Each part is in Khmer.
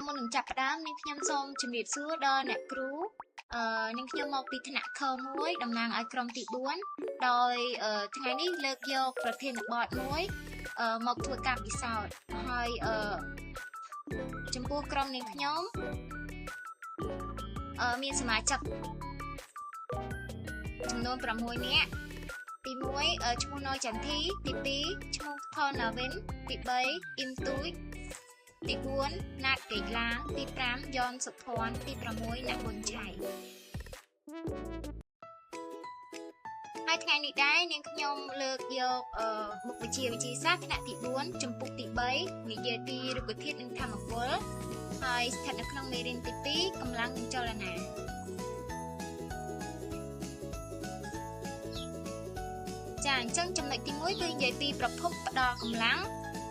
មុននឹងចាប់ផ្ដើមនាងខ្ញុំសូមជម្រាបសួរដល់អ្នកគ្រូនាងខ្ញុំមកពីថ្នាក់ខមួយតំណាងឲ្យក្រុមទី4ដោយថ្ងៃនេះលើកយកប្រធានបទមួយមកធ្វើការពិសោធន៍ហើយចំពោះក្រុមនាងខ្ញុំមានសមាជិកចំនួន6នាក់ទី1ឈ្មោះណយចន្ទធីទី2ឈ្មោះថនណាវិនទី3អ៊ីមទូចទី4ណាតកេឡាងទី5យ៉នសុភ័ណ្ឌទី6អ្នកបុញឆៃហើយថ្ងៃនេះដែរនាងខ្ញុំលើកយកមុខវិជ្ជាវិទ្យាសាស្ត្រថ្នាក់ទី4ចំពុកទី3និយាយពីរុក្ខធាតុនិងធម្មពលហើយស្ថិតនៅក្នុងមេរៀនទី2កម្លាំងនិងចលនាចាអញ្ចឹងចំណុចទី1គឺនិយាយពីប្រភពផ្ដល់កម្លាំង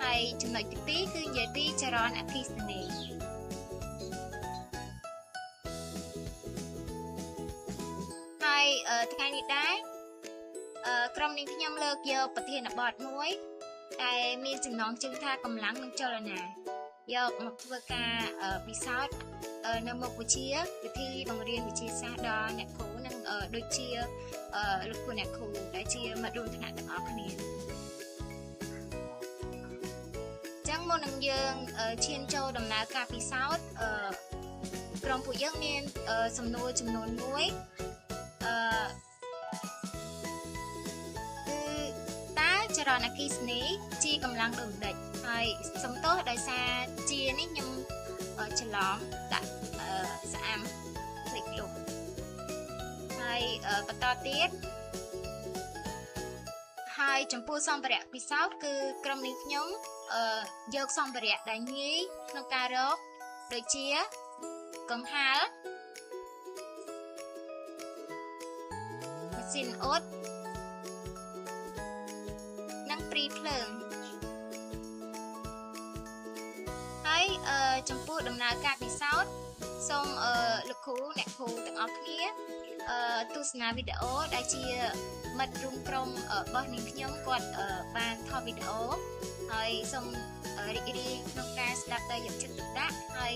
ហើយចំណុចទី2គឺនិយាយពីចរន្តអគ្គិសនីហើយថ្ងៃនេះដែរក្រុមនាងខ្ញុំលើកយកប្រធានបទមួយដែលមានចំណងជើងថាកម្លាំងនិងចលនាយកមកធ្វើការពិសោធន៍នៅមុខវិជ្ជាវិធីបង្រៀនវិទ្យាសាស្ត្រដល់អ្នកគ្រូនិងដូចជាលោកគ្រូអ្នកគ្រូដែលជាមិត្តរួមថ្នាក់ទាំងអស់គ្នាចឹងមុននឹងយើងឈានចូលដំណើរការពិសោធន៍ក្រុមពួកយើងមានសំណួរចំនួន1គឺតើចរន្តអគ្គិសនីជាកម្លាំងដូចម្ដេចហើយសំទោសដោយសារជានេះខ្ញុំច្រឡំដាក់ស្អាមភ្លេចលុបហើយបន្តទៀតហើយចំពោះសម្ភារៈពិសោធន៍គឺក្រុមនេះខ្ញុំយកសម្ភារៈដែលងាយក្នុងការរកដូចជាកង្ហារម៉ាស៊ីនអ៊ុតនិងព្រីភ្លើងហើយចំពោះដំណើរការពិសោធន៍សូមលោកគ្រូអ្នកគ្រូទាំងអស់គ្នាទស្សនាវីដេអូដែលជាមិត្តរួមក្រុមរបស់នាងខ្ញុំគាត់បានថតវីដេអូហើយសូមរីករាយក្នុងការស្ដាប់ដោយយកចិត្តទុកដាក់ហើយ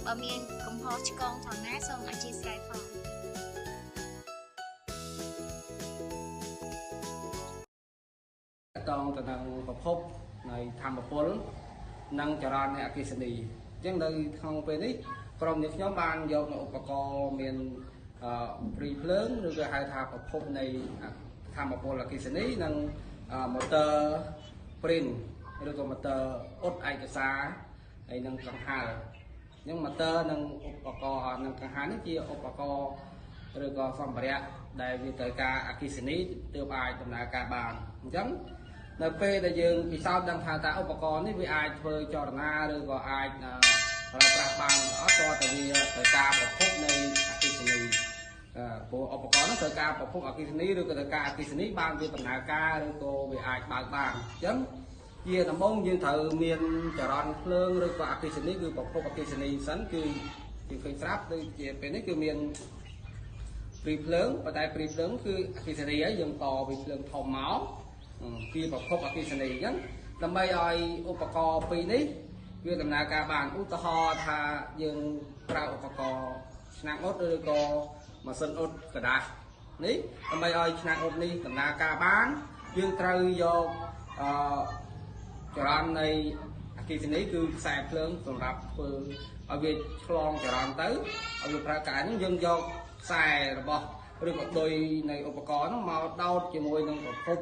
បើមានកំហុសឆ្គងផងណាសូមអធិស្ឋានផងតងទៅនឹងប្រភពនៃធម្មពលនិងចរន្តនៃអគ្គិសនីអញ្ចឹងនៅក្នុងពេលនេះក្រុមនេះខ្ញុំបានយកនៅឧបករណ៍មានព្រីភ្លើងឬក៏ហៅថាប្រភពនៃធម្មពលអគ្គិសនីនិងម៉ូទ័រព្រីនឬក៏ម៉ូទ័រអ៊ុតឯកសារហើយនិងកង្ហារអញ្ចឹងម៉ូទ័រនិងឧបករណ៍និងកង្ហារនេះជាឧបករណ៍ឬក៏សម្ភារៈដែលវាត្រូវការអគ្គិសនីទើបអាចដំណើរការបានអញ្ចឹងនៅពេលដែលយើងពិសោធន៍ដឹងថាតើឧបករណ៍នេះវាអាចធ្វើចលនាឬក៏អាចប្រើប្រាស់បានអត់តើវាត្រូវការប្រភពនៃអគ្គិសនីព្រោះឧបករណ៍នោះត្រូវការប្រភពអគ្គិសនីឬក៏ត្រូវការអគ្គិសនីបានវាដំណើរការឬក៏វាអាចបើកបានអញ្ចឹងជាដំបូងយើងត្រូវមានចរន្តភ្លើងឬក៏អគ្គិសនីគឺប្រភពអគ្គិសនីសិនគឺយើងឃើញស្រាប់ដូចជាពេលនេះគឺមានព្រីភ្លើងប៉ុន្តែព្រីភ្លើងគឺអគ្គិសនីហើយយើងតពីភ្លើងធំមកពីប្រភពអគ្គិសនីអញ្ចឹងដើម្បីឲ្យឧបករណ៍ពីរនេះវាដំណើរការបានឧទាហរណ៍ថាយើងប្រើឧបករណ៍ឆ្នាំងអ៊ុតឬក៏ម៉ាស៊ីនអ៊ុតกระดาษនេះដើម្បីឲ្យឆ្នាំងអ៊ុតនេះដំណើរការបានយើងត្រូវយកចរន្តនៃអគ្គិសនីគឺខ្សែភ្លើងសម្រាប់ធ្វើឲ្យវាឆ្លងចរន្តទៅឲ្យវាប្រើការនេះយើងយកខ្សែរបស់ឬក៏ដុយនៃឧបករណ៍នោះមកដោតជាមួយនឹងប្រភព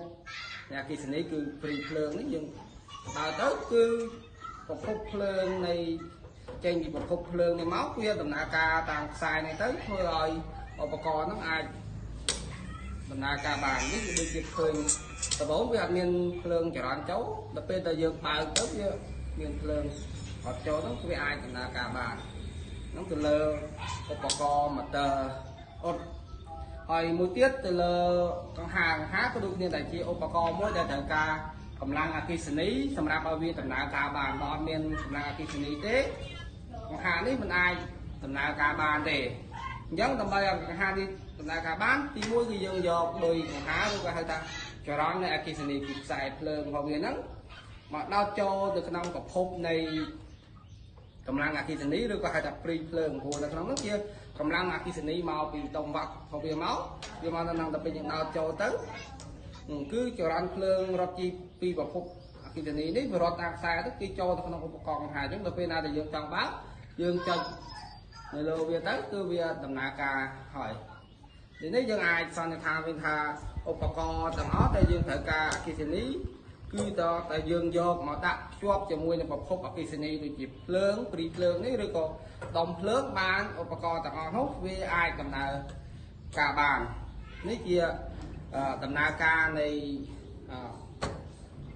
នៃអគ្គិសនីគឺព្រីភ្លើងនេះយើងដើរទៅគឺប្រភពភ្លើងនៃចេញពីប្រភពភ្លើងនេះមកវាដំណើរការតាមខ្សែនេះទៅធ្វើឲ្យឧបករណ៍ហ្នឹងអាចដំណើរការបាននេះគឺដូចជាឃើញដំបូងវាអត់មានភ្លើងចរន្តចូលដល់ពេលដែលយើងបើកទៅវាមានភ្លើងអត់ចូលហ្នឹងវាអាចដំណើរការបានហ្នឹងទៅលើឧបករណ៍ម៉ូទ័រអ៊ុតហើយមួយទៀតទៅលើកង្ហារក៏ដូចគ្នាដែរជាឧបករណ៍មួយដែលត្រូវការកម្លាំងអគ្គិសនីសម្រាប់ឲ្យវាដំណើរការបានបើអត់មានកម្លាំងអគ្គិសនីទេកង្ហារនេះមិនអាចដំណើរការបានទេអញ្ចឹងដើម្បីឲ្យកង្ហារនេះដំណើរការបានទី1គឺយើងយកដោយកង្ហារឬក៏ហៅថាចរន្តនៃអគ្គិសនីពីខ្សែភ្លើងរបស់វាហ្នឹងមកដោតចូលទៅក្នុងប្រភពនៃ កម្លាំងអគ្គិសនីឬក៏ហៅថាព្រីភ្លើងព្រោះនៅក្នុងនោះជាកម្លាំងអគ្គិសនីមកពីដុំវ៉ាក់របស់វាមកនៅក្នុងទៅពេលយើងដោតចូលទៅគឺចរន្តភ្លើងរត់ជីពីប្រភពអគ្គិសនីនេះវារត់តាមខ្សែទៅគេចូលទៅក្នុងឧបករណ៍បង្ហាញអញ្ចឹងដល់ពេលណាដែលយើងចង់បើកយើងចុចនៅលើវាទៅគឺវាដំណើរការហើយនេះយើងអាចសន្និដ្ឋានវិញថាឧបករណ៍ទាំងអស់ដែលយើងត្រូវការអគ្គិសនីគឺតែយើងយកមកដាក់ភ្ជាប់ជាមួយនឹងប្រភពអគ្គិសនីដូចជាភ្លើងព្រីភ្លើងនេះឬក៏ដុំភ្លើងបានឧបករណ៍ទាំងអស់នោះវាអាចដំណើរការបាននេះជាដំណើរការនៃ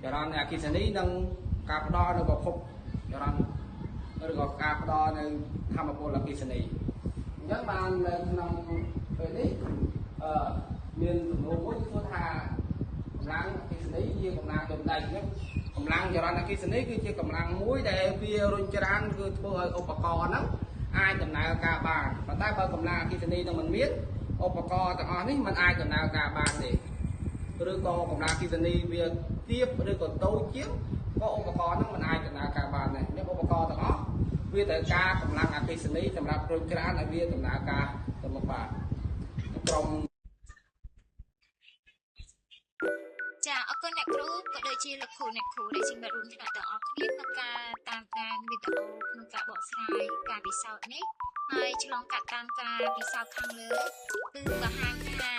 ចរន្តអគ្គិសនីនិងការផ្ដល់នៅប្រភពចរន្តឬក៏ការផ្ដល់នៅធម្មពលអគ្គិសនីអញ្ចឹងបាននៅក្នុងពេលនេះមានសំណួរមួយគឺថាកម្លាំងអគ្គិសនីជាកម្លាំងដំណៃនេះកម្លាំងចរន្តអគ្គិសនីគឺជាកម្លាំងមួយដែលវារុញច្រានគឺធ្វើឲ្យឧបករណ៍ហ្នឹងអាចដំណើរការបានប៉ុន្តែបើកម្លាំងអគ្គិសនីនឹងមិនមានឧបករណ៍ទាំងអស់នេះมันអាចដំណើរការបានទេឬក៏កម្លាំងអគ្គិសនីវាទាបឬក៏តូចជាងក៏ឧបករណ៍ហ្នឹងมันអាចដំណើរការបានដែរនេះឧបករណ៍ទាំងអស់វាត្រូវការកម្លាំងអគ្គិសនីសម្រាប់រុញច្រានឲ្យវាដំណើរការទៅមុខបានក្រុមចាអរគុណអ្នកគ្រូក៏ដូចជាលោកគ្រូអ្នកគ្រូដែលជាមិត្តរួមថ្នាក់ទាំងអស់គ្នាក្នុងការតាមដានវីដេអូក្នុងការបកស្រាយការពិសោធន៍នេះហើយឆ្លងកាត់តាមការពិសោធន៍ខាងលើគឺបង្ហាញថា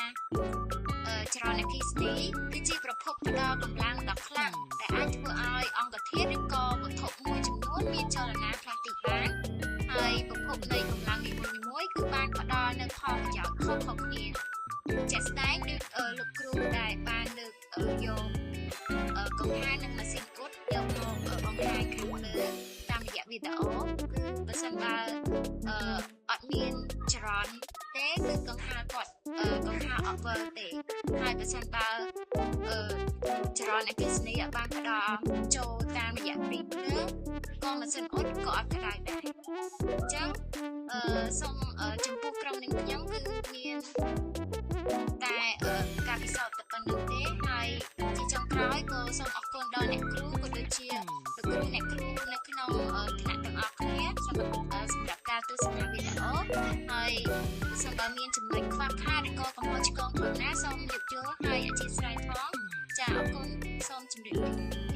ចរន្តអគ្គិសនីគឺជាប្រភពផ្ដល់កម្លាំងដ៏ខ្លាំងដែលអាចធ្វើឲ្យអង្គធាតុឬក៏វត្ថុមួយចំនួនមានចលនាផ្លាស់ទីបានហើយប្រភពនៃកម្លាំងនីមួយៗគឺបានផ្ដល់នូវផលប្រយោជន៍ខុសៗគ្នាជាក់ស្ដែងដូចលោកគ្រូដែលបានលើកយកកង្ហារនិងម៉ាស៊ីនអ៊ុតយកមកបង្ហាញខាងលើតាមរយៈវីដេអូគឺបើសិនបើអត់មានចរន្តទេគឺកង្ហារគាត់កង្ហារអត់វិលទេហើយបើសិនបើចរន្តអគ្គិសនីបានផ្ដល់ចូលតាមរយៈព្រីភ្លើងក៏ម៉ាស៊ីនអ៊ុតក៏អត់ក្តៅដែរអញ្ចឹងសូមចំពោះក្រុមនឹងខ្ញុំគឺមានតែការពិសោធន៍តែប៉ុណ្្នឹងទេហើយជាចុងក្រោយក៏សូមអរគុណដល់អ្នកគ្រូក៏ដូចជាលោកគ្រូអ្នកគ្រូនៅក្នុងថ្នាក់ទាំងអស់គ្នាសម្រាប់ការទស្សនាវីដេអូហើយសូមបើមានចំណុចខ្វះខាតឬក៏កំហុសឆ្គងខ្លះណាសូមយោគយល់ហើយអធិស្ឋានផងចាអរគុណសូមជម្រាបលា